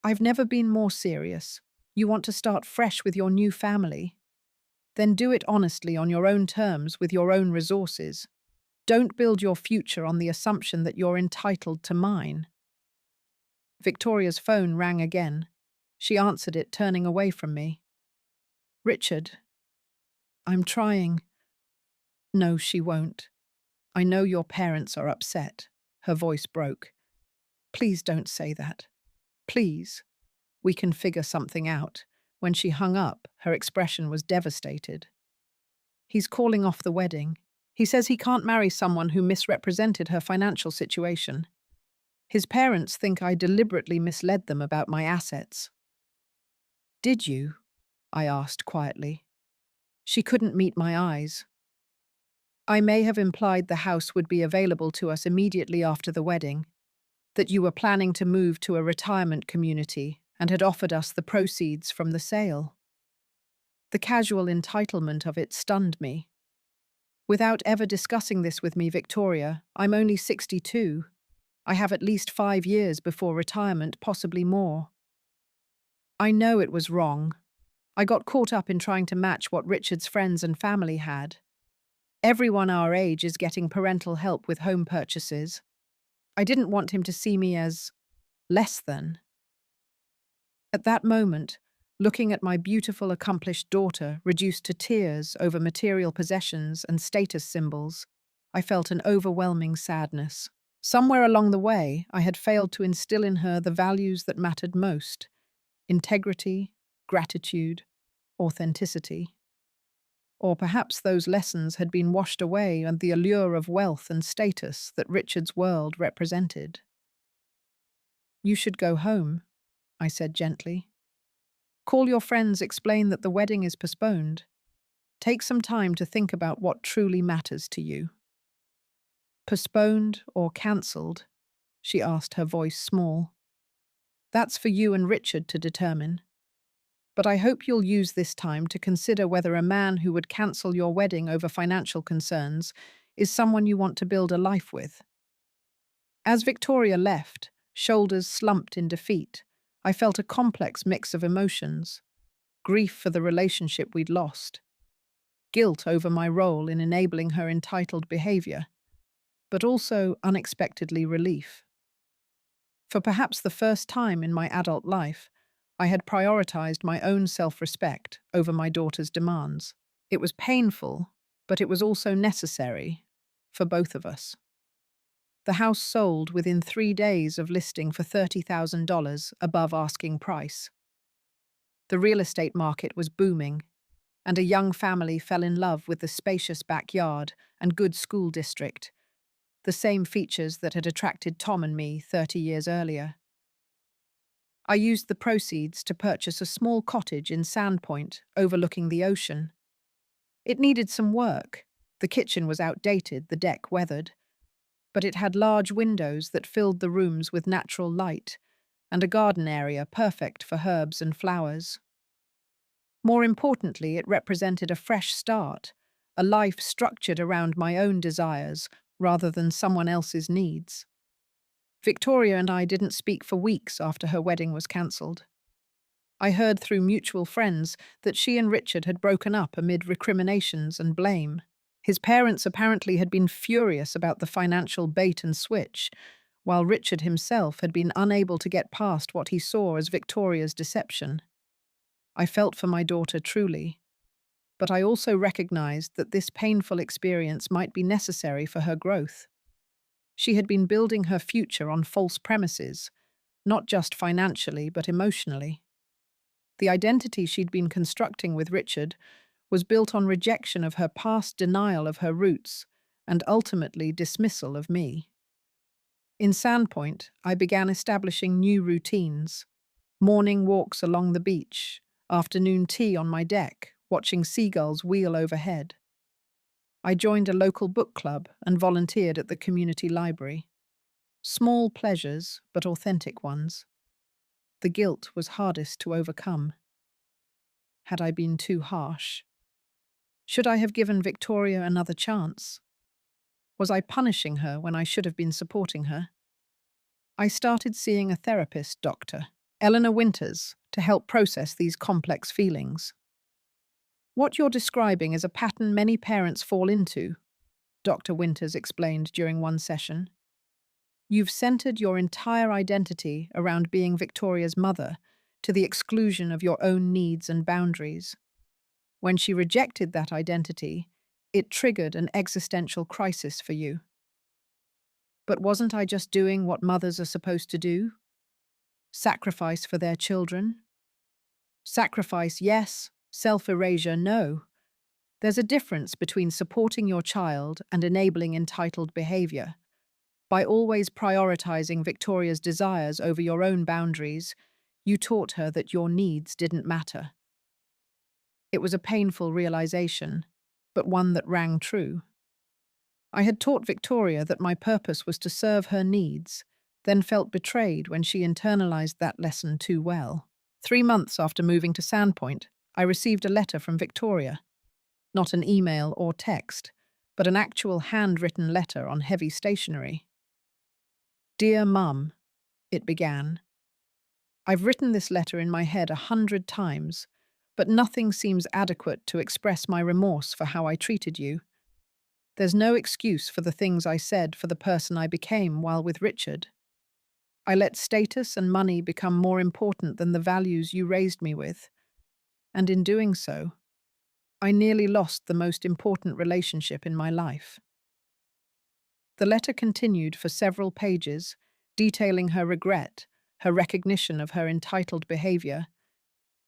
I've never been more serious. You want to start fresh with your new family? Then do it honestly on your own terms with your own resources. Don't build your future on the assumption that you're entitled to mine. Victoria's phone rang again. She answered it, turning away from me. Richard. I'm trying. No, she won't. I know your parents are upset. Her voice broke. Please don't say that. Please. We can figure something out. When she hung up, her expression was devastated. He's calling off the wedding. He says he can't marry someone who misrepresented her financial situation. His parents think I deliberately misled them about my assets. Did you? I asked quietly. She couldn't meet my eyes. I may have implied the house would be available to us immediately after the wedding, that you were planning to move to a retirement community and had offered us the proceeds from the sale. The casual entitlement of it stunned me. Without ever discussing this with me, Victoria, I'm only 62. I have at least 5 years before retirement, possibly more. I know it was wrong. I got caught up in trying to match what Richard's friends and family had. Everyone our age is getting parental help with home purchases. I didn't want him to see me as less than. At that moment, looking at my beautiful, accomplished daughter reduced to tears over material possessions and status symbols, I felt an overwhelming sadness. Somewhere along the way, I had failed to instill in her the values that mattered most: integrity, gratitude, authenticity. Or perhaps those lessons had been washed away under the allure of wealth and status that Richard's world represented. You should go home, I said gently. Call your friends, explain that the wedding is postponed. Take some time to think about what truly matters to you. Postponed or cancelled? She asked, her voice small. That's for you and Richard to determine. But I hope you'll use this time to consider whether a man who would cancel your wedding over financial concerns is someone you want to build a life with. As Victoria left, shoulders slumped in defeat, I felt a complex mix of emotions: grief for the relationship we'd lost, guilt over my role in enabling her entitled behavior, but also unexpectedly relief. For perhaps the first time in my adult life, I had prioritized my own self-respect over my daughter's demands. It was painful, but it was also necessary for both of us. The house sold within 3 days of listing for $30,000 above asking price. The real estate market was booming, and a young family fell in love with the spacious backyard and good school district, the same features that had attracted Tom and me 30 years earlier. I used the proceeds to purchase a small cottage in Sandpoint overlooking the ocean. It needed some work. The kitchen was outdated, the deck weathered, but it had large windows that filled the rooms with natural light and a garden area perfect for herbs and flowers. More importantly, it represented a fresh start, a life structured around my own desires rather than someone else's needs. Victoria and I didn't speak for weeks after her wedding was cancelled. I heard through mutual friends that she and Richard had broken up amid recriminations and blame. His parents apparently had been furious about the financial bait and switch, while Richard himself had been unable to get past what he saw as Victoria's deception. I felt for my daughter truly, but I also recognized that this painful experience might be necessary for her growth. She had been building her future on false premises, not just financially but emotionally. The identity she'd been constructing with Richard was built on rejection of her past, denial of her roots, and ultimately dismissal of me. In Sandpoint, I began establishing new routines: morning walks along the beach, afternoon tea on my deck, watching seagulls wheel overhead. I joined a local book club and volunteered at the community library. Small pleasures, but authentic ones. The guilt was hardest to overcome. Had I been too harsh? Should I have given Victoria another chance? Was I punishing her when I should have been supporting her? I started seeing a therapist, Dr. Eleanor Winters, to help process these complex feelings. What you're describing is a pattern many parents fall into, Dr. Winters explained during one session. You've centered your entire identity around being Victoria's mother, to the exclusion of your own needs and boundaries. When she rejected that identity, it triggered an existential crisis for you. But wasn't I just doing what mothers are supposed to do? Sacrifice for their children? Sacrifice, yes. Self-erasure, no. There's a difference between supporting your child and enabling entitled behavior. By always prioritizing Victoria's desires over your own boundaries, you taught her that your needs didn't matter. It was a painful realization, but one that rang true. I had taught Victoria that my purpose was to serve her needs, then felt betrayed when she internalized that lesson too well. 3 months after moving to Sandpoint, I received a letter from Victoria. Not an email or text, but an actual handwritten letter on heavy stationery. "Dear Mum," it began. "I've written this letter in my head 100 times, but nothing seems adequate to express my remorse for how I treated you. There's no excuse for the things I said for the person I became while with Richard. I let status and money become more important than the values you raised me with, and in doing so, I nearly lost the most important relationship in my life." The letter continued for several pages, detailing her regret, her recognition of her entitled behavior,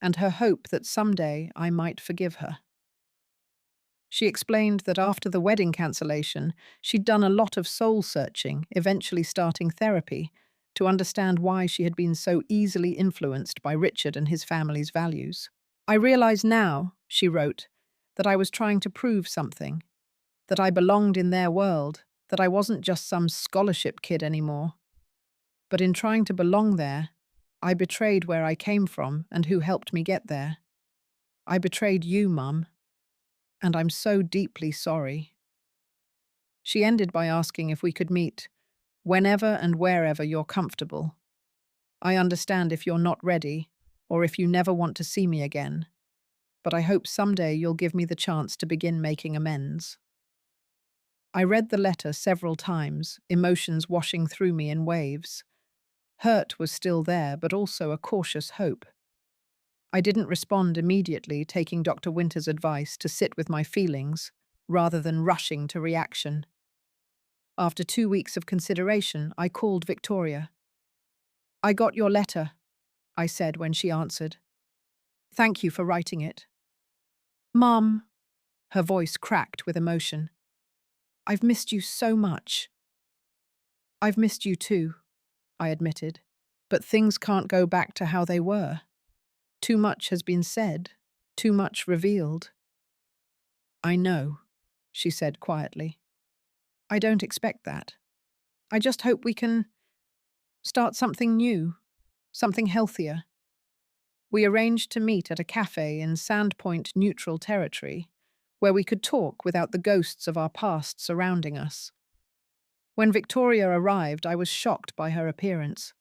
and her hope that someday I might forgive her. She explained that after the wedding cancellation, she'd done a lot of soul-searching, eventually starting therapy, to understand why she had been so easily influenced by Richard and his family's values. "I realize now," she wrote, "that I was trying to prove something, that I belonged in their world, that I wasn't just some scholarship kid anymore. But in trying to belong there, I betrayed where I came from and who helped me get there. I betrayed you, Mum, and I'm so deeply sorry." She ended by asking if we could meet, "whenever and wherever you're comfortable. I understand if you're not ready, or if you never want to see me again, but I hope someday you'll give me the chance to begin making amends." I read the letter several times, emotions washing through me in waves. Hurt was still there, but also a cautious hope. I didn't respond immediately, taking Dr. Winter's advice to sit with my feelings rather than rushing to reaction. After 2 weeks of consideration, I called Victoria. "I got your letter," I said when she answered. "Thank you for writing it." "Mum," her voice cracked with emotion, "I've missed you so much." "I've missed you too," I admitted. "But things can't go back to how they were. Too much has been said, too much revealed." "I know," she said quietly. "I don't expect that. I just hope we can start something new, something healthier." We arranged to meet at a cafe in Sandpoint neutral territory, where we could talk without the ghosts of our past surrounding us. When Victoria arrived, I was shocked by her appearance.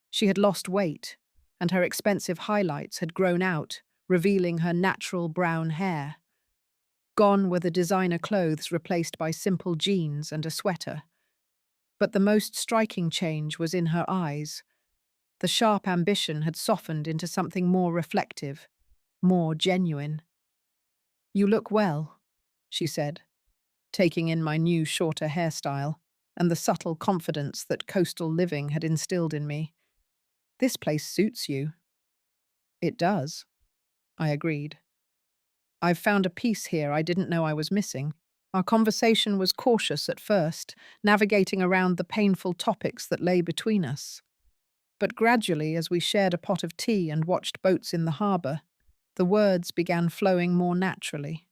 She had lost weight, and her expensive highlights had grown out, revealing her natural brown hair. Gone were the designer clothes replaced by simple jeans and a sweater. But the most striking change was in her eyes. The sharp ambition had softened into something more reflective, more genuine. "You look well," she said, taking in my new shorter hairstyle and the subtle confidence that coastal living had instilled in me. "This place suits you." "It does," I agreed. "I've found a peace here I didn't know I was missing." Our conversation was cautious at first, navigating around the painful topics that lay between us. But gradually, as we shared a pot of tea and watched boats in the harbour, the words began flowing more naturally.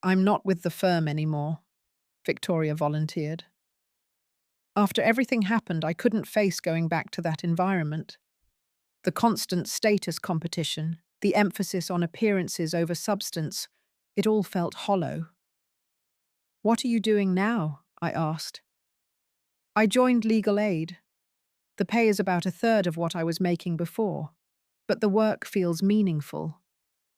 "I'm not with the firm anymore," Victoria volunteered. "After everything happened, I couldn't face going back to that environment. The constant status competition, the emphasis on appearances over substance, it all felt hollow." "What are you doing now?" I asked. "I joined legal aid. The pay is about a third of what I was making before, but the work feels meaningful.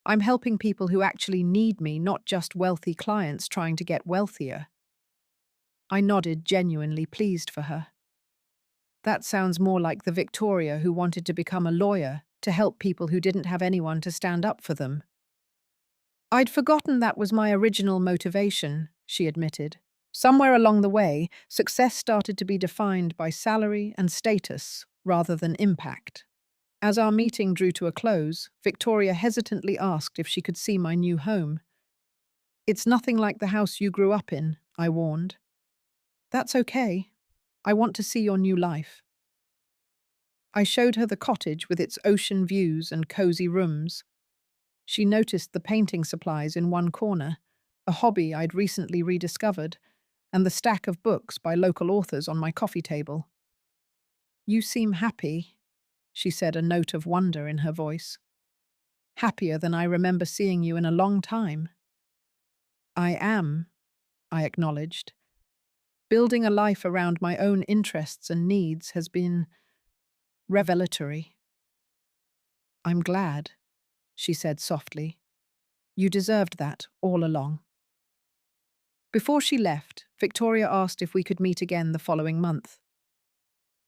I'm helping people who actually need me, not just wealthy clients trying to get wealthier." I nodded, genuinely pleased for her. That sounds more like the Victoria who wanted to become a lawyer to help people who didn't have anyone to stand up for them. "I'd forgotten that was my original motivation," she admitted. "Somewhere along the way, success started to be defined by salary and status rather than impact." As our meeting drew to a close, Victoria hesitantly asked if she could see my new home. "It's nothing like the house you grew up in," I warned. "That's okay. I want to see your new life." I showed her the cottage with its ocean views and cozy rooms. She noticed the painting supplies in one corner, a hobby I'd recently rediscovered, and the stack of books by local authors on my coffee table. "You seem happy," she said, a note of wonder in her voice. "Happier than I remember seeing you in a long time." "I am," I acknowledged. "Building a life around my own interests and needs has been revelatory." "I'm glad," she said softly. "You deserved that all along." Before she left, Victoria asked if we could meet again the following month.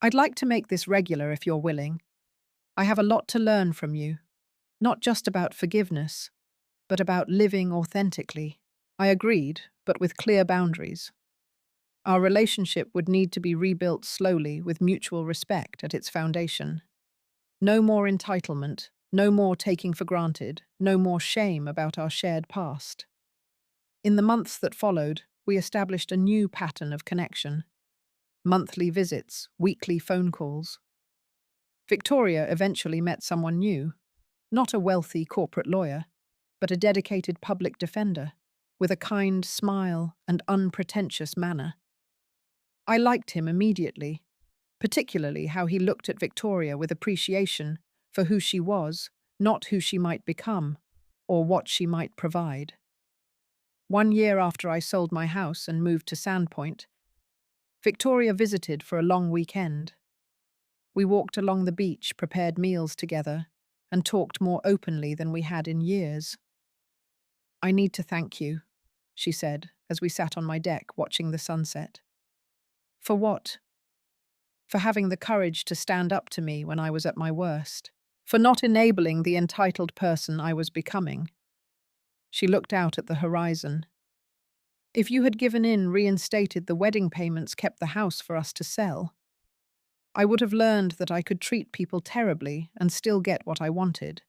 "I'd like to make this regular if you're willing. I have a lot to learn from you, not just about forgiveness, but about living authentically." I agreed, but with clear boundaries. Our relationship would need to be rebuilt slowly with mutual respect at its foundation. No more entitlement, no more taking for granted, no more shame about our shared past. In the months that followed, we established a new pattern of connection. Monthly visits, weekly phone calls. Victoria eventually met someone new, not a wealthy corporate lawyer, but a dedicated public defender, with a kind smile and unpretentious manner. I liked him immediately, particularly how he looked at Victoria with appreciation for who she was, not who she might become, or what she might provide. 1 year after I sold my house and moved to Sandpoint, Victoria visited for a long weekend. We walked along the beach, prepared meals together, and talked more openly than we had in years. "I need to thank you," she said, as we sat on my deck watching the sunset. "For what?" "For having the courage to stand up to me when I was at my worst. For not enabling the entitled person I was becoming." She looked out at the horizon. If you had given in, reinstated the wedding payments, kept the house for us to sell, I would have learned that I could treat people terribly and still get what I wanted.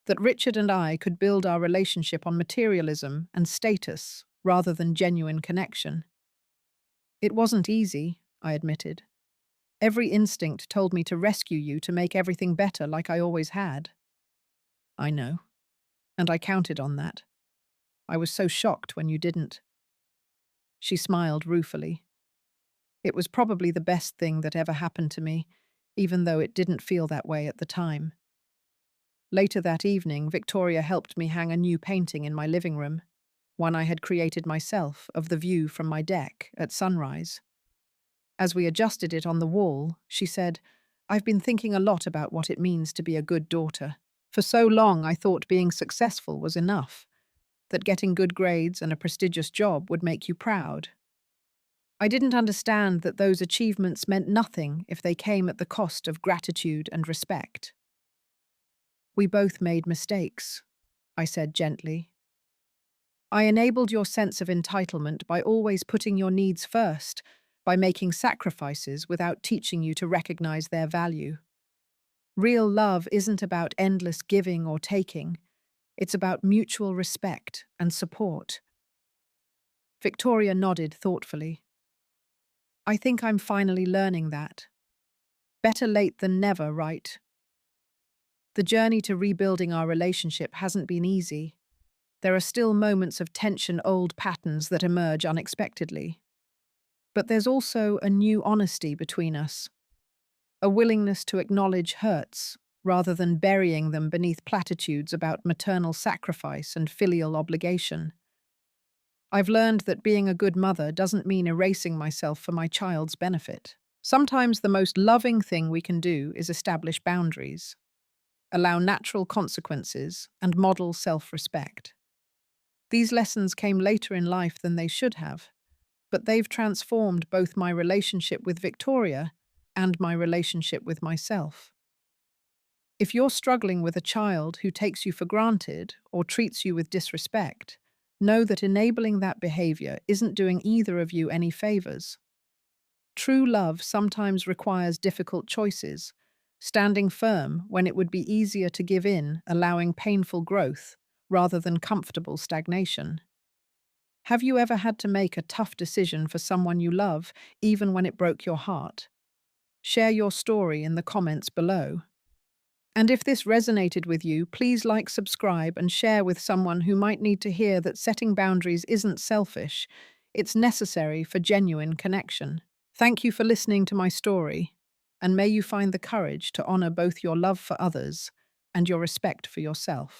That Richard and I could build our relationship on materialism and status rather than genuine connection. It wasn't easy, I admitted. Every instinct told me to rescue you, to make everything better like I always had. I know, and I counted on that. I was so shocked when you didn't. She smiled ruefully. It was probably the best thing that ever happened to me, even though it didn't feel that way at the time. Later that evening, Victoria helped me hang a new painting in my living room, one I had created myself, of the view from my deck at sunrise. As we adjusted it on the wall, she said, "I've been thinking a lot about what it means to be a good daughter. For so long, I thought being successful was enough, that getting good grades and a prestigious job would make you proud. I didn't understand that those achievements meant nothing if they came at the cost of gratitude and respect." "We both made mistakes," I said gently. "I enabled your sense of entitlement by always putting your needs first, by making sacrifices without teaching you to recognize their value. Real love isn't about endless giving or taking. It's about mutual respect and support." Victoria nodded thoughtfully. "I think I'm finally learning that. Better late than never, right? The journey to rebuilding our relationship hasn't been easy. There are still moments of tension, old patterns that emerge unexpectedly. But there's also a new honesty between us, a willingness to acknowledge hurts rather than burying them beneath platitudes about maternal sacrifice and filial obligation. I've learned that being a good mother doesn't mean erasing myself for my child's benefit. Sometimes the most loving thing we can do is establish boundaries, allow natural consequences, and model self-respect. These lessons came later in life than they should have, but they've transformed both my relationship with Victoria and my relationship with myself. If you're struggling with a child who takes you for granted or treats you with disrespect, know that enabling that behavior isn't doing either of you any favors. True love sometimes requires difficult choices, standing firm when it would be easier to give in, allowing painful growth rather than comfortable stagnation. Have you ever had to make a tough decision for someone you love, even when it broke your heart? Share your story in the comments below. And if this resonated with you, please like, subscribe, and share with someone who might need to hear that setting boundaries isn't selfish, it's necessary for genuine connection. Thank you for listening to my story, and may you find the courage to honor both your love for others and your respect for yourself.